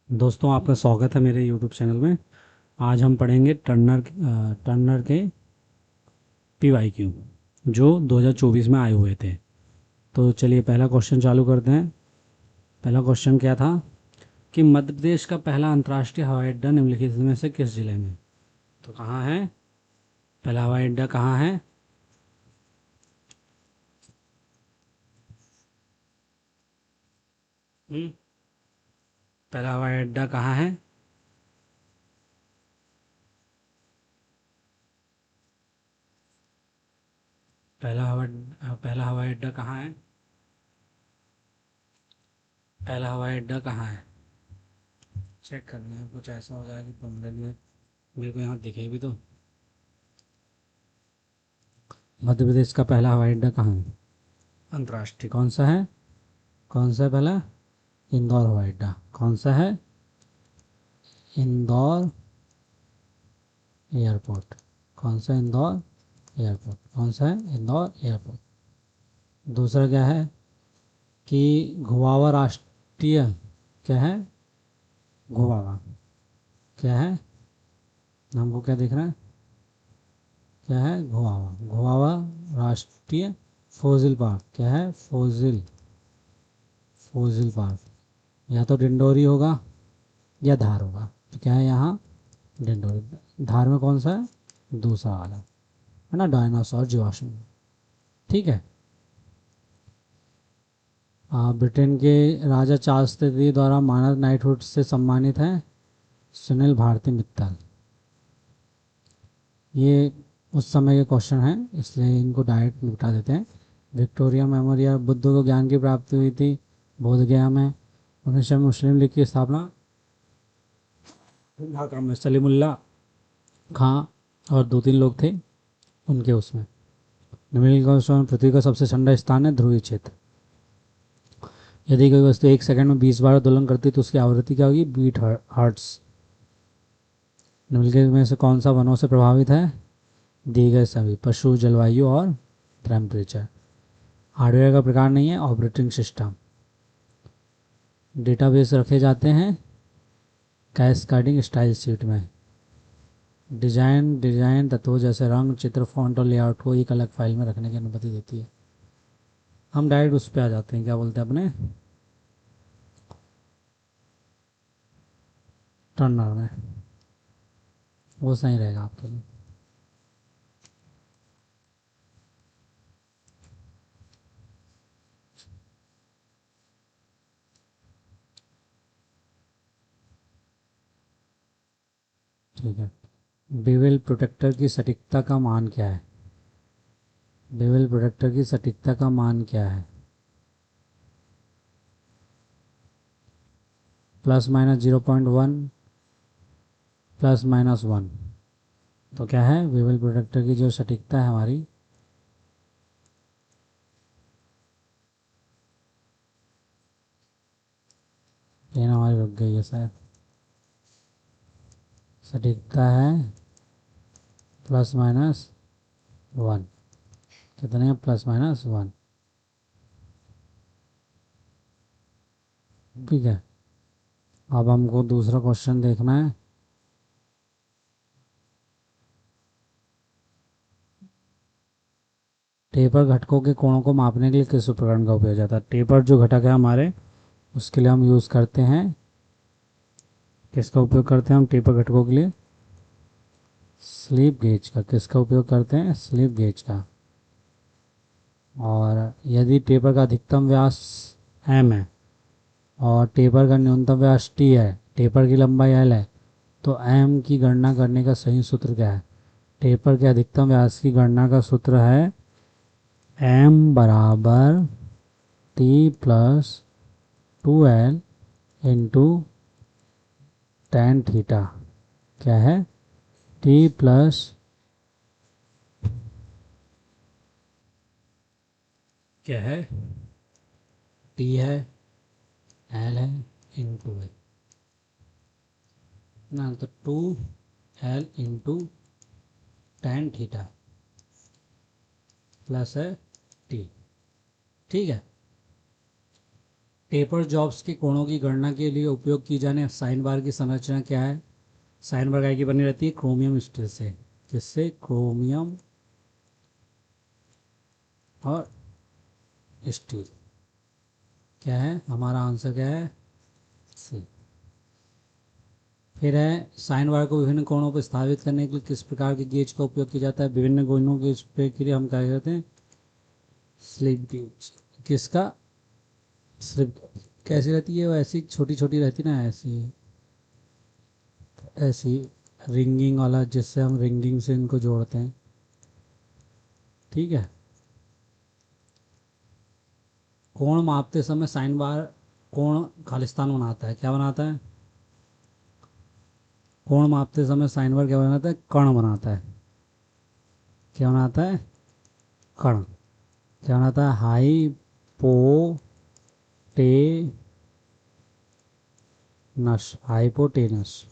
दोस्तों, आपका स्वागत है मेरे यूट्यूब चैनल में। आज हम पढ़ेंगे टर्नर के PYQ जो 2024 में आए हुए थे। तो चलिए पहला क्वेश्चन चालू करते हैं। पहला क्वेश्चन क्या था कि मध्य प्रदेश का पहला अंतर्राष्ट्रीय हवाई अड्डा निम्नलिखित में से किस जिले में? तो कहाँ है पहला हवाई अड्डा? कहाँ है? हम्म, पहला हवाई अड्डा कहाँ है? पहला हवाई अड्डा कहाँ है? पहला हवाई अड्डा कहाँ है? चेक करना है, कुछ ऐसा हो जाए कि 15 मिनट मेरे को यहाँ दिखे भी तो। मध्य प्रदेश का पहला हवाई अड्डा कहाँ है अंतर्राष्ट्रीय? कौन सा है? कौन सा है पहला? इंदौर हवाई अड्डा। कौन सा है? इंदौर एयरपोर्ट। कौन सा? इंदौर एयरपोर्ट। कौन सा है? इंदौर एयरपोर्ट। दूसरा क्या है कि घुमावा राष्ट्रीय क्या है? घुमावा क्या है? हमको क्या दिख रहा है? क्या है? घुमावा। घुमावा राष्ट्रीय फोजिल पार्क। क्या है? Fossil fossil park. या तो डिंडोरी होगा या धार होगा। तो क्या है यहाँ? डिंडोरी। धार में कौन सा है? दूसरा वाला है ना, डायनासोर जीवाश्म। ठीक है। ब्रिटेन के राजा चार्ल्स तृतीय द्वारा मानद नाइटहुड से सम्मानित हैं सुनील भारती मित्तल। ये उस समय के क्वेश्चन हैं, इसलिए इनको डायरेक्ट निपटा देते हैं। विक्टोरिया मेमोरियल, बुद्ध को ज्ञान की प्राप्ति हुई थी बोध गया में। 1900 में मुस्लिम लीग की स्थापना ढाका में सलीमुल्लाह खां और 2-3 लोग थे उनके उसमें। निम्नलिखित में पृथ्वी का सबसे ठंडा स्थान है ध्रुवीय क्षेत्र। यदि कोई वस्तु 1 सेकंड में 20 बार दोलन करती है तो उसकी आवृत्ति क्या होगी? Beat hertz. निम्नलिखित में से कौन सा वनों से प्रभावित है? दिए गए सभी: पशु, जलवायु और टेम्परेचर। हार्डवेयर का प्रकार नहीं है, ऑपरेटिंग सिस्टम। डेटाबेस रखे जाते हैं कैस्केडिंग स्टाइल शीट में। डिजाइन तत्वों जैसे रंग, चित्र, फॉन्ट और लेआउट को एक अलग फाइल में रखने की अनुमति देती है। हम डायरेक्ट उस पर आ जाते हैं, क्या बोलते हैं अपने टर्नर में। वो सही रहेगा आपके लिए। ठीक है। बेवेल प्रोटेक्टर की सटीकता का मान क्या है? बेवेल प्रोटेक्टर की सटीकता का मान क्या है? ±0.1, ±1। तो क्या है बेवेल प्रोटेक्टर की जो सटीकता है हमारी? पेन हमारी रुक गई है शायद। सटीकता है ±1। कितने? ±1। ठीक है। अब हमको दूसरा क्वेश्चन देखना है। टेपर घटकों के कोणों को मापने के लिए किस उपकरण का उपयोग जाता है? टेपर जो घटक है हमारे, उसके लिए हम यूज़ करते हैं, किसका उपयोग करते हैं हम टेपर घटकों के लिए? स्लिप गेज का। किसका उपयोग करते हैं? स्लिप गेज का। और यदि टेपर का अधिकतम व्यास m है और टेपर का न्यूनतम व्यास t है, टेपर की लंबाई l है, तो m की गणना करने का सही सूत्र क्या है? टेपर के अधिकतम व्यास की गणना का सूत्र है m बराबर T+2l इंटू tan थीटा। क्या है? T प्लस क्या है? T है, L है, इंटू है ना, तो 2l into tan theta plus है T। ठीक है। टेपर जॉब्स के कोणों की गणना के लिए उपयोग की जाने साइन बार की संरचना क्या है? साइन बार की बनी रहती है क्रोमियम स्टील से। किससे? क्रोमियम और स्टील। क्या है हमारा आंसर? क्या है? सी। फिर है साइन बार को विभिन्न कोणों पर स्थापित करने के लिए किस प्रकार के गेज का उपयोग किया जाता है? विभिन्न कोणों के लिए हम क्या कहते हैं? Slip gauge. किसका? स्लिप। कैसी रहती है वो? ऐसी छोटी छोटी रहती ना, ऐसी ऐसी रिंगिंग वाला, जिससे हम रिंगिंग से इनको जोड़ते हैं। ठीक है। कोण मापते समय साइन बार कोण खालिस्तान बनाता है। क्या बनाता है? कोण मापते समय साइन बार क्या बनाता है? कण बनाता है। क्या बनाता है? कण। क्या बनाता है? हाइपोटेनस।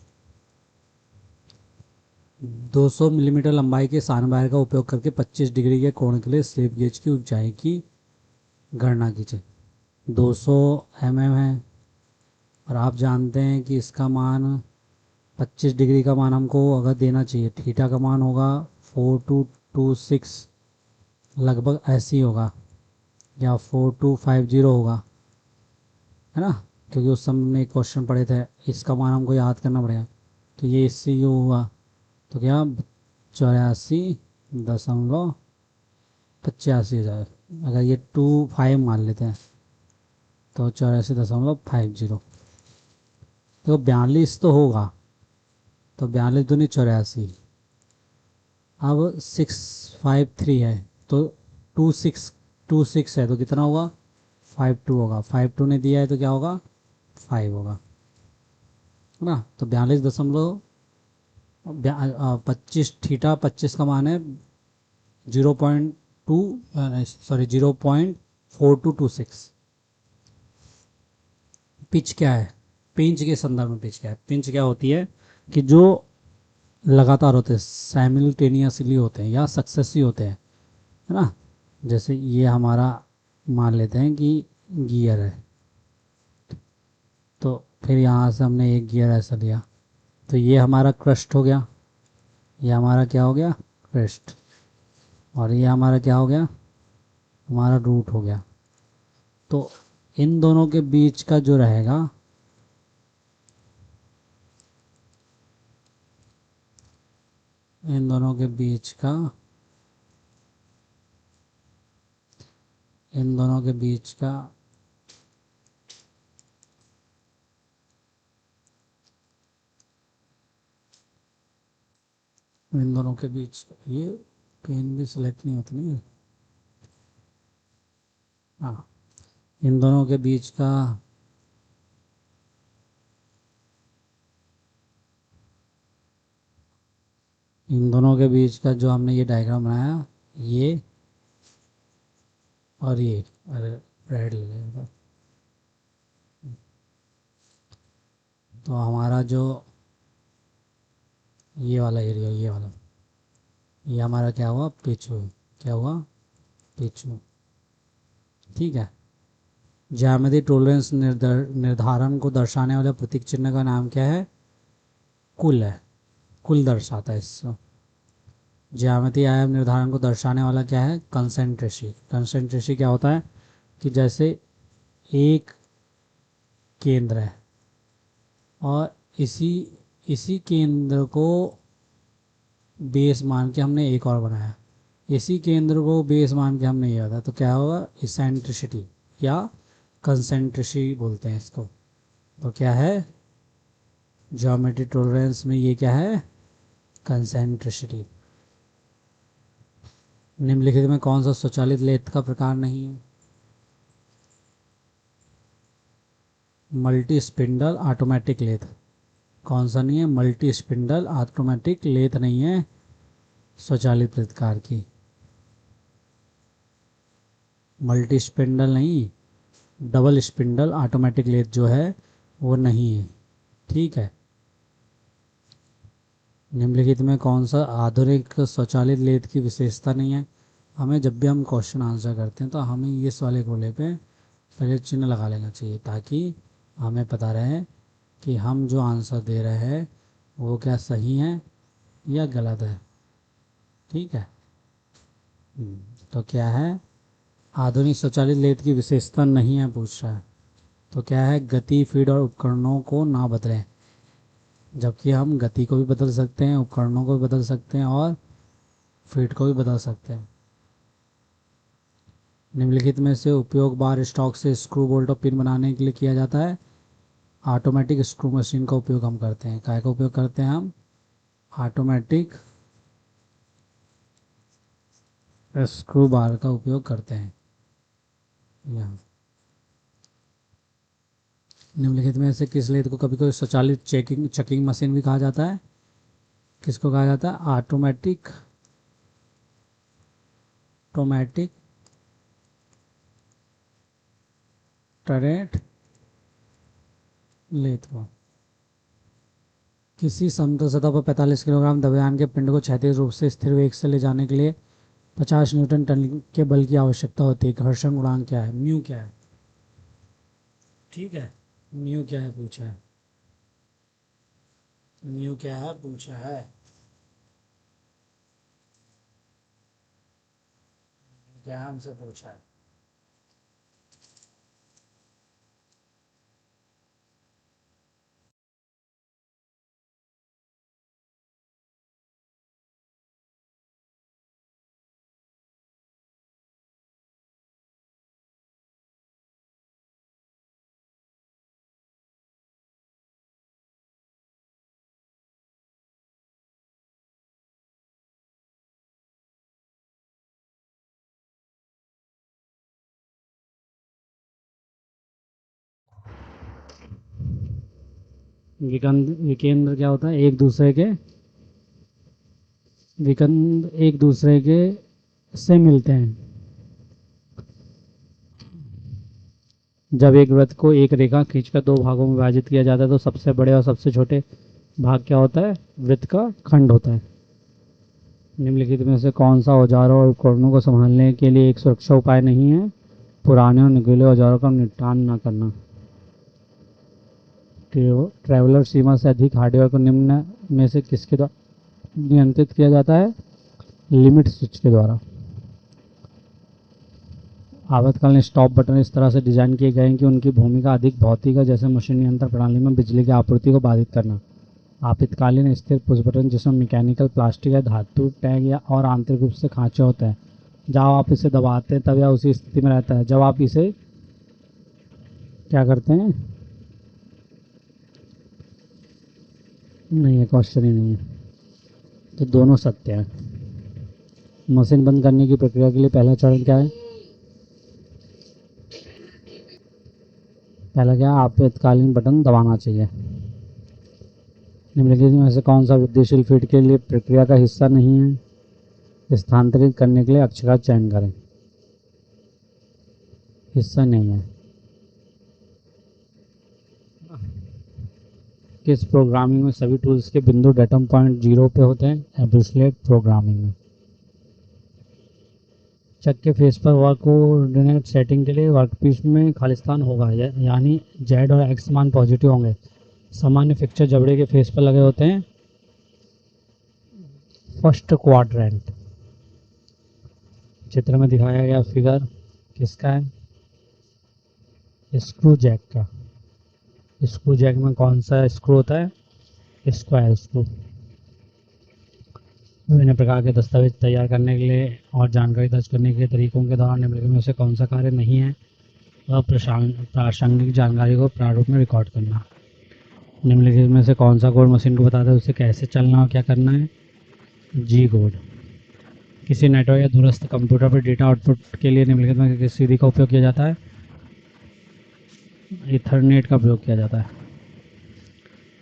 200 मिलीमीटर लंबाई के साइन बार का उपयोग करके 25 डिग्री के कोण के लिए स्लिप गेज की ऊंचाई की गणना कीजिए। 200 है और आप जानते हैं कि इसका मान 25 डिग्री का मान हमको अगर देना चाहिए, थीटा का मान होगा 4226 लगभग ऐसे ही होगा, या 4250 होगा, है ना? क्योंकि उस समय हमने एक क्वेश्चन पढ़े थे, इसका मान हमको याद करना पड़ेगा। तो ये इससे यू हुआ, तो क्या 84.85 अगर ये 25 मान लेते हैं तो 84.50। तो 42 तो होगा, तो 42 दूनी 84। अब 653 है तो 26 है तो कितना होगा? 52 होगा। 52 ने दिया है तो क्या होगा? 5 होगा, है ना? तो 42.25 थीटा 25 का मान है 0.2 सॉरी 0.4226। पिच क्या है? पिंच के संदर्भ में पिच क्या है? पिंच क्या होती है कि जो लगातार होते हैं, साइमल्टेनियसली होते हैं या सक्सेसिव होते हैं, है ना? जैसे ये हमारा मान लेते हैं कि गियर है, तो फिर यहाँ से हमने एक गियर ऐसा लिया, तो ये हमारा क्रस्ट हो गया, ये हमारा क्या हो गया? क्रस्ट। और ये हमारा क्या हो गया? हमारा रूट हो गया। तो इन दोनों के बीच का जो रहेगा, इन दोनों के बीच का, इन दोनों के बीच का इन दोनों के बीच ये पेन भी सिलेक्ट नहीं होती नहीं। हाँ, इन दोनों के बीच का इन दोनों के बीच का जो हमने ये डायग्राम बनाया, ये और ये, अरे रेड ले लेगा, तो हमारा जो ये वाला एरिया, ये वाला, ये हमारा क्या हुआ? पिच हुआ। क्या हुआ? पिच हुआ। ठीक है। ज्यामिति टॉलरेंस निर्धारण को दर्शाने वाले प्रतीक चिन्ह का नाम क्या है? कुल है, कुल दर्शाता है इससे। ज्यामिति आयाम निर्धारण को दर्शाने वाला क्या है? कंसेंट्रेसी। कंसेंट्रेसी क्या होता है कि जैसे एक केंद्र है और इसी इसी केंद्र को बेस मान के हमने एक और बनाया, इसी केंद्र को बेस मान के हमने ये था, तो क्या होगा? इसेंट्रिसिटी या कंसेंट्रेसी बोलते हैं इसको। तो क्या है? ज्योमेट्री टॉलरेंस में ये क्या है? कंसेंट्रिसिटी। निम्नलिखित में कौन सा स्वचालित लेथ का प्रकार नहीं है? Multi spindle automatic lathe. कौन सा नहीं है? मल्टी स्पिंडल ऑटोमेटिक लेथ नहीं है स्वचालित प्रकार की। मल्टी स्पिंडल नहीं, डबल स्पिंडल ऑटोमेटिक लेथ जो है वो नहीं है। ठीक है। निम्नलिखित में कौन सा आधुनिक स्वचालित लेथ की विशेषता नहीं है? हमें जब भी हम क्वेश्चन आंसर करते हैं तो हमें इस वाले गोले पे पहले चिन्ह लगा लेना चाहिए ताकि हमें पता रहे कि हम जो आंसर दे रहे हैं वो क्या सही है या गलत है। ठीक है। तो क्या है, आधुनिक स्वचालित लेथ की विशेषता नहीं है पूछ रहा है। तो क्या है, गति, फीड और उपकरणों को ना बदलें। जबकि हम गति को भी बदल सकते हैं, उपकरणों को भी बदल सकते हैं और फीड को भी बदल सकते हैं। निम्नलिखित में से उपयोग बार स्टॉक से स्क्रू, बोल्ट और पिन बनाने के लिए किया जाता है। ऑटोमेटिक स्क्रू मशीन का उपयोग हम करते हैं। काय का उपयोग करते हैं हम? ऑटोमेटिक स्क्रू बार का उपयोग करते हैं। यहाँ निम्नलिखित में से किस लेथ को कभी कभी स्वचालित चेकिंग मशीन भी कहा जाता है? किसको कहा जाता है? ऑटोमेटिक टरेट लेथ को। किसी समतल सतह पर 45 किलोग्राम द्रव्यमान के पिंड को क्षैतिज रूप से स्थिर वेग से ले जाने के लिए 50 न्यूटन टन के बल की आवश्यकता होती है। घर्षण गुणांक क्या है? म्यू क्या है? ठीक है, म्यू क्या है पूछा है। म्यू क्या है पूछा है। क्या हमसे पूछा है? विकेंद्र क्या होता है? एक दूसरे के विकेंद्र एक दूसरे के से मिलते हैं। जब एक वृत्त को एक रेखा खींचकर दो भागों में विभाजित किया जाता है तो सबसे बड़े और सबसे छोटे भाग क्या होता है? वृत्त का खंड होता है। निम्नलिखित में से कौन सा औजारों और उपकरणों को संभालने के लिए एक सुरक्षा उपाय नहीं है? पुराने और नुकीले औजारों का निपटान न करना। ट्रैवलर सीमा से अधिक हार्डवेयर को निम्न में से किसके द्वारा नियंत्रित किया जाता है? लिमिट स्विच के द्वारा। आपातकालीन स्टॉप बटन इस तरह से डिजाइन किए गए हैं कि उनकी भूमिका अधिक भौतिक है, जैसे मशीन नियंत्रण प्रणाली में बिजली की आपूर्ति को बाधित करना। आपातकालीन स्थिर पुश बटन जिसमें मैकेनिकल, प्लास्टिक या धातु टैग या और आंतरिक रूप से खांचे होते हैं। जब आप इसे दबाते हैं तब यह उसी स्थिति में रहता है। जब आप इसे क्या करते हैं? नहीं है, क्वेश्चन ही नहीं है, तो दोनों सत्य है। मशीन बंद करने की प्रक्रिया के लिए पहला चरण क्या है? पहला क्या है? आपातकालीन बटन दबाना चाहिए। निम्नलिखित में से कौन सा वृद्धिशील फीड के लिए प्रक्रिया का हिस्सा नहीं है? स्थानांतरित करने के लिए अक्ष का चयन करें। हिस्सा नहीं है। किस प्रोग्रामिंग में सभी टूल्स के बिंदु डेटम पॉइंट 0 पे होते हैं? एब्सोल्यूट प्रोग्रामिंग में। चक के फेस पर वर्क कोऑर्डिनेट सेटिंग के लिए वर्कपीस में खालिस्तान होगा, यानी जेड और एक्स मान पॉजिटिव होंगे। सामान्य फिक्चर जबड़े के फेस पर लगे होते हैं फर्स्ट क्वाड्रेंट। चित्र में दिखाया गया फिगर किसका है? स्क्रू जैक का। स्क्रू जैक में कौन सा स्क्रू होता है? Square screw. विभिन्न प्रकार के दस्तावेज तैयार करने के लिए और जानकारी दर्ज करने के तरीकों के दौरान निम्नलिखित में से कौन सा कार्य नहीं है? प्रासंगिक जानकारी को प्रारूप में रिकॉर्ड करना। निम्नलिखित में से कौन सा कोड मशीन को बताता है उसे कैसे चलना और क्या करना है? जी कोड। किसी नेटवर्क या दूरस्थ कंप्यूटर पर डेटा आउटपुट के लिए निम्नलिखित में किस विधि का उपयोग किया जाता है? ईथरनेट का प्रयोग किया जाता है।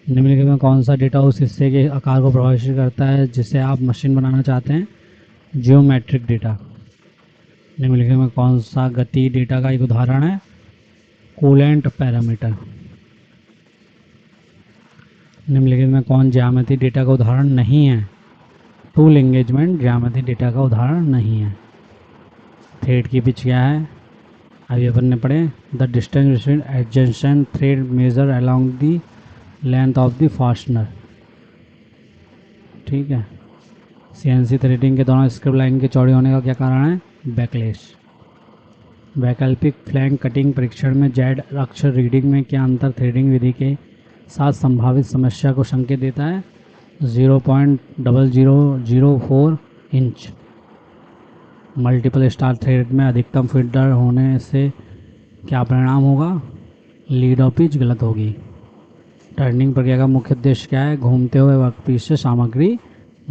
निम्नलिखित में कौन सा डेटा उस हिस्से के आकार को प्रभावित करता है जिसे आप मशीन बनाना चाहते हैं? Geometric data. निम्नलिखित में कौन सा गति डेटा का एक उदाहरण है? Coolant parameter. निम्नलिखित में कौन ज्यामिति डेटा का उदाहरण नहीं है? टूल एंगेजमेंट ज्यामिति डेटा का उदाहरण नहीं है। थ्रेड की पिच क्या है? अभी अपन ने पढ़े the distance between adjacent thread measure along the length of the fastener. ठीक है, सीएनसी थ्रेडिंग के दौरान स्क्रिप्ट लाइन के चौड़े होने का क्या कारण है? बैकलेश। वैकल्पिक फ्लैंक कटिंग परीक्षण में जेड अक्षर रीडिंग में क्या अंतर थ्रेडिंग विधि के साथ संभावित समस्या को संकेत देता है? 0.0004 इंच। मल्टीपल स्टार थ्रेड में अधिकतम फीडर होने से क्या परिणाम होगा? लीड और पिच गलत होगी। टर्निंग प्रक्रिया का मुख्य उद्देश्य क्या है? घूमते हुए वर्कपीस से सामग्री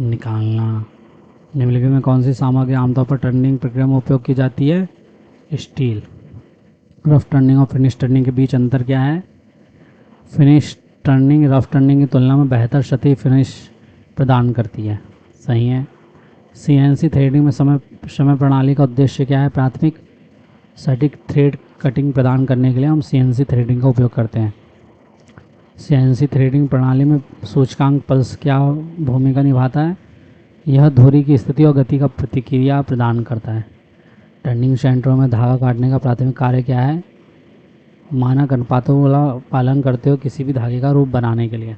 निकालना। निम्नलिखित में कौन सी सामग्री आमतौर पर टर्निंग प्रक्रिया में उपयोग की जाती है? स्टील। रफ टर्निंग और फिनिश टर्निंग के बीच अंतर क्या है? फिनिश टर्निंग रफ टर्निंग की तुलना में बेहतर सतही फिनिश प्रदान करती है। सही है। सीएनसी थ्रेडिंग में समय प्रणाली का उद्देश्य क्या है? प्राथमिक सटीक थ्रेड कटिंग प्रदान करने के लिए हम सीएनसी थ्रेडिंग का उपयोग करते हैं। सीएनसी थ्रेडिंग प्रणाली में सूचकांक पल्स क्या भूमिका निभाता है? यह धुरी की स्थिति और गति का प्रतिक्रिया प्रदान करता है। टर्निंग सेंटरों में धागा काटने का प्राथमिक कार्य क्या है? मानक अनुपातों का पालन करते हुए किसी भी धागे का रूप बनाने के लिए।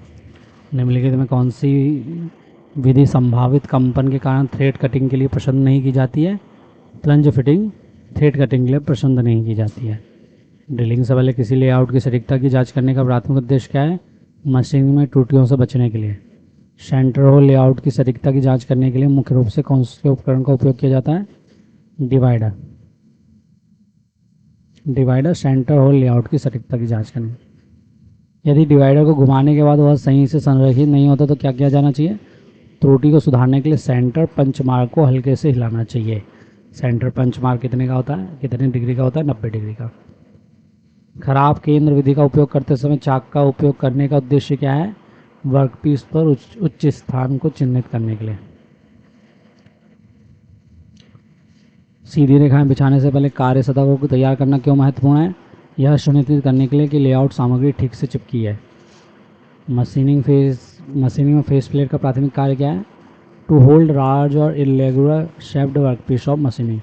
निम्नलिखित में कौन सी विधि संभावित कंपन के कारण थ्रेड कटिंग के लिए पसंद नहीं की जाती है? प्लंज फिटिंग थ्रेड कटिंग के लिए पसंद नहीं की जाती है। ड्रिलिंग से पहले किसी लेआउट की सटीकता की जांच करने का प्राथमिक उद्देश्य क्या है? मशीनिंग में त्रुटियों से बचने के लिए। सेंटर होल लेआउट की सटीकता की जांच करने के लिए मुख्य रूप से कौन से उपकरण का उपयोग किया जाता है? Divider. Divider centre hole layout की सटीकता की जांच करने। यदि डिवाइडर को घुमाने के बाद वह सही से संरेखित नहीं होता तो क्या किया जाना चाहिए? त्रुटि को सुधारने के लिए सेंटर पंच मार्क को हल्के से हिलाना चाहिए। सेंटर पंच मार्क कितने का होता है? कितने डिग्री का होता है? 90 डिग्री का। खराब केंद्र विधि का उपयोग करते समय चाक का उपयोग करने का उद्देश्य क्या है? वर्कपीस पर उच्च स्थान को चिन्हित करने के लिए। सीधी रेखाएं बिछाने से पहले कार्य सतह को तैयार करना क्यों महत्वपूर्ण है? यह सुनिश्चित करने के लिए कि लेआउट सामग्री ठीक से चिपकी है। मशीनिंग में फेस प्लेट का प्राथमिक कार्य क्या है? टू होल्ड लार्ज और irregular shaped workpiece of machining.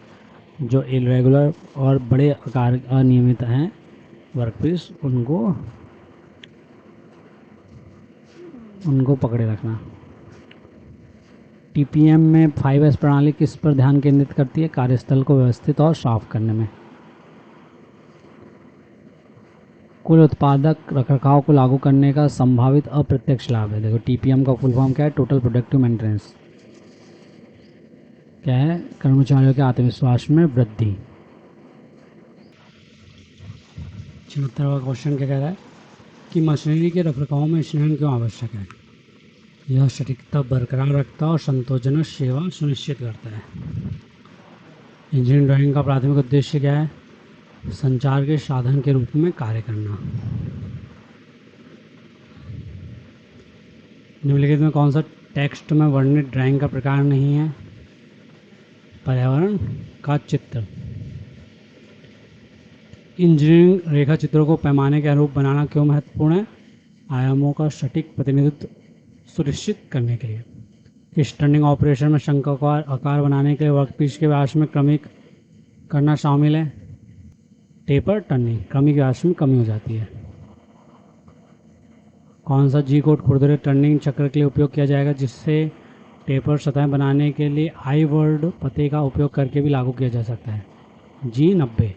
जो इरेगुलर और बड़े आकार अनियमित हैं वर्कपीस उनको पकड़े रखना। टीपीएम में 5S प्रणाली किस पर ध्यान केंद्रित करती है? कार्यस्थल को व्यवस्थित और साफ करने में। कुल उत्पादक रखरखाव को लागू करने का संभावित अप्रत्यक्ष लाभ है। देखो टीपीएम का फुल फॉर्म क्या है? Total productive maintenance. क्या है? कर्मचारियों के आत्मविश्वास में वृद्धि। 76वां क्वेश्चन क्या कह रहा है कि मशीनरी के रखरखाव में स्नेहन क्यों आवश्यक है? यह सटीकता बरकरार रखता है और संतोषजनक सेवा सुनिश्चित करता है। इंजीनियरिंग ड्राइंग का प्राथमिक उद्देश्य क्या है? संचार के साधन के रूप में कार्य करना। निम्नलिखित में कौन सा टेक्स्ट में वर्णित ड्राइंग का प्रकार नहीं है? पर्यावरण का चित्र। इंजीनियरिंग रेखा चित्रों को पैमाने के अनुरूप बनाना क्यों महत्वपूर्ण है? आयामों का सटीक प्रतिनिधित्व सुनिश्चित करने के लिए। इस टर्निंग ऑपरेशन में शंक्वाकार आकार बनाने के लिए वर्कपीस के व्यास में क्रमिक करना शामिल है। टेपर टर्निंग क्रमिक व्यास में कमी हो जाती है। कौन सा जी कोड खुरदरे टर्निंग चक्र के लिए उपयोग किया जाएगा जिससे टेपर सतह बनाने के लिए आई वर्ड पते का उपयोग करके भी लागू किया जा सकता है? G90।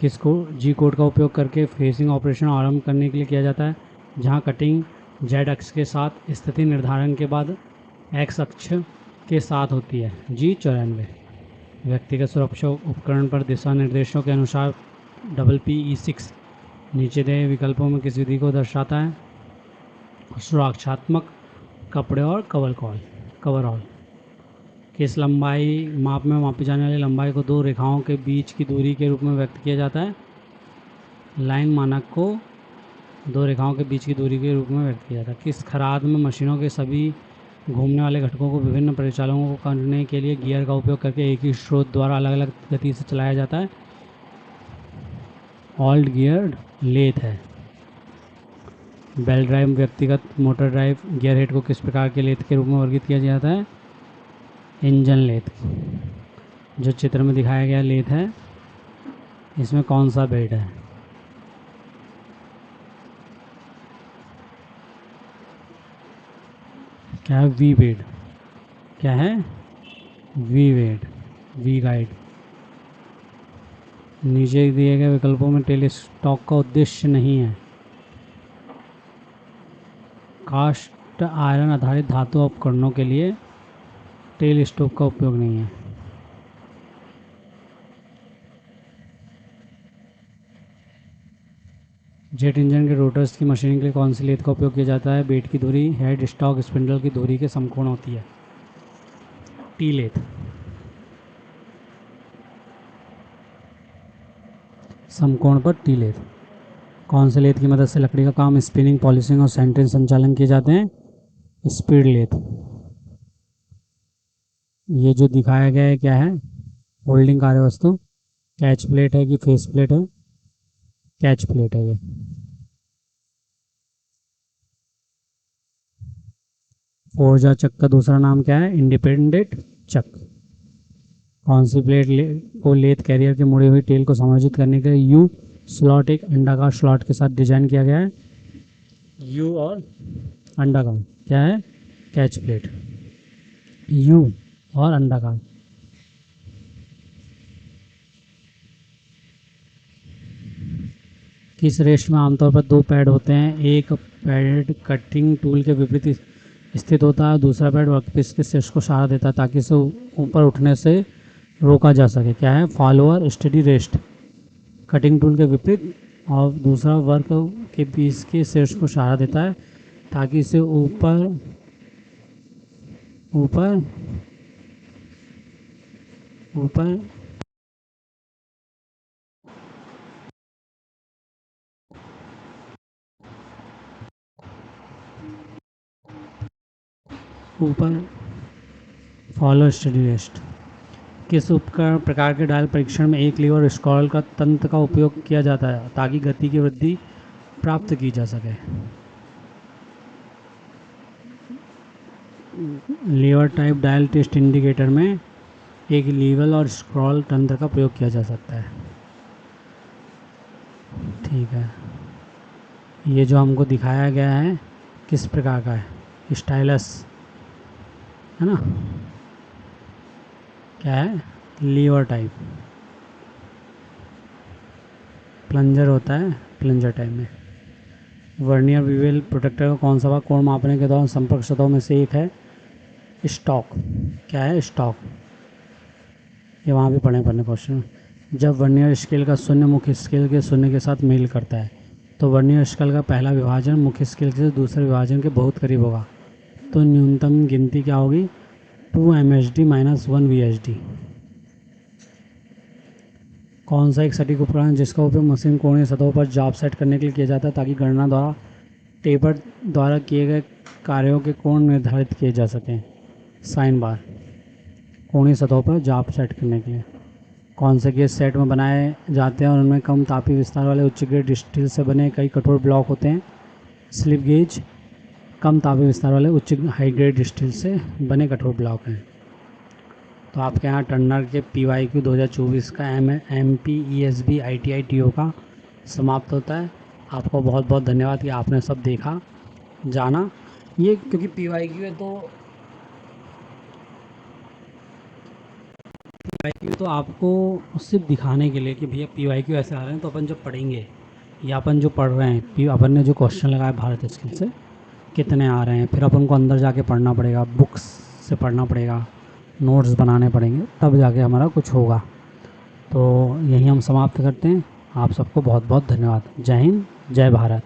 किसको जी कोड का उपयोग करके फेसिंग ऑपरेशन आरंभ करने के लिए किया जाता है? जहां कटिंग जेड अक्ष के साथ स्थिति निर्धारण के बाद एक्स अक्ष के साथ होती है। G94। व्यक्तिगत सुरक्षा उपकरण पर दिशा निर्देशों के अनुसार PPE6 नीचे दिए विकल्पों में किस विधि को दर्शाता है? सुरक्षात्मक कपड़े और कवरऑल। किस लंबाई माप में मापी जाने वाली लंबाई को दो रेखाओं के बीच की दूरी के रूप में व्यक्त किया जाता है? लाइन मानक को दो रेखाओं के बीच की दूरी के रूप में व्यक्त किया जाता है। किस खराद में मशीनों के सभी घूमने वाले घटकों को विभिन्न परिचालकों को करने के लिए गियर का उपयोग करके एक ही स्रोत द्वारा अलग अलग गति से चलाया जाता है? ऑल्ड गियर लेथ है। बेल ड्राइव व्यक्तिगत मोटर ड्राइव गियर हेड को किस प्रकार के लेथ के रूप में वर्गीकृत किया जाता है? Engine lathe. जो चित्र में दिखाया गया लेथ है इसमें कौन सा बेड है? क्या है? V bed. क्या है? V bed, V guide. नीचे दिए गए विकल्पों में टेल स्टॉक का उद्देश्य नहीं है। कास्ट आयरन आधारित धातु उपकरणों के लिए टेल स्टॉक का उपयोग नहीं है। जेट इंजन के रोटर्स की मशीनिंग के लिए कौन सी लेथ का उपयोग किया जाता है? बेड की धुरी हेड स्टॉक स्पिंडल की धुरी के समकोण होती है। T lathe. समकोण पर टी लेथ। कौन से लेथ की मदद से लकड़ी का काम स्पिनिंग, पॉलिशिंग और सेंटरिंग संचालन किए जाते हैं? Speed lathe. ये जो दिखाया गया है क्या है? होल्डिंग कार्य वस्तु। कैच प्लेट है कि फेस प्लेट है? कैच प्लेट है ये। फोर्जा चक का दूसरा नाम क्या है? इंडिपेंडेंट चक। कौन सी प्लेट को लेथ कैरियर के मुड़ी हुई टेल को समायोजित करने के लिए यू स्लॉट एक अंडाकार स्लॉट के साथ डिजाइन किया गया है? यू और अंडाकार क्या है? Catch plate. यू और अंडाकार। किस रेस्ट में आमतौर पर दो पैड होते हैं? एक पैड कटिंग टूल के विपरीत स्थित होता है, दूसरा पैड वर्कपीस के शीर्ष को सहारा देता है ताकि इसे ऊपर उठने से रोका जा सके। क्या है? Follower study rest. Cutting tool के विपरीत, और दूसरा वर्क के पीस के शीर्ष को सहारा देता है ताकि इसे ऊपर ऊपर ऊपर ऊपर फॉलो स्टडी रेस्ट। किस उपकरण प्रकार के डायल परीक्षण में एक लीवर स्क्रॉल का तंत्र का उपयोग किया जाता है ताकि गति की वृद्धि प्राप्त की जा सके? Lever type dial test indicator में एक लीवर और स्क्रॉल तंत्र का प्रयोग किया जा सकता है। ठीक है, ये जो हमको दिखाया गया है किस प्रकार का है? स्टाइलस है ना? क्या है? Liver type. प्लंजर होता है प्लंजर टाइप में। वर्नियर विवेल प्रोटेक्टर का कौन सा भाग कोण मापने के दौरान संपर्क सतहों में से एक है? स्टॉक। क्या है? स्टॉक। ये वहाँ भी पढ़ने क्वेश्चन। जब वर्नियर स्केल का शून्य मुख्य स्केल के शून्य के साथ मेल करता है तो वर्नियर स्केल का पहला विभाजन मुख्य स्केल से दूसरे विभाजन के बहुत करीब होगा, तो न्यूनतम गिनती क्या होगी? 2 MSD - 1 VSD। कौन सा एक सटीक उपकरण जिसका उपयोग मशीन कोणीय सतहों पर जॉब सेट करने के लिए किया जाता है ताकि गणना द्वारा टेपर द्वारा किए गए कार्यों के कोण निर्धारित किए जा सकें? Sine bar. कोणीय सतहों पर जॉब सेट करने के लिए। कौन से गेज सेट में बनाए जाते हैं और उनमें कम तापीय विस्तार वाले उच्च ग्रेड स्टील से बने कई कठोर ब्लॉक होते हैं? स्लिप गेज कम तापीय विस्तार वाले उच्च हाई ग्रेड स्टील से बने कठोर ब्लॉक हैं। तो आपके यहाँ टर्नर के PYQ 2024 का MPESB ITI TO का समाप्त होता है। आपको बहुत बहुत धन्यवाद कि आपने सब देखा जाना। ये क्योंकि PYQ है तो PYQ तो आपको सिर्फ दिखाने के लिए कि भैया PYQ ऐसे आ रहे हैं, तो अपन जब पढ़ेंगे या अपन जो पढ़ रहे हैं, अपन ने जो क्वेश्चन लगाया भारत स्किल से कितने आ रहे हैं, फिर अपन को अंदर जाके पढ़ना पड़ेगा, बुक्स से पढ़ना पड़ेगा, नोट्स बनाने पड़ेंगे, तब जाके हमारा कुछ होगा। तो यही हम समाप्त करते हैं। आप सबको बहुत बहुत धन्यवाद। जय हिंद, जय भारत।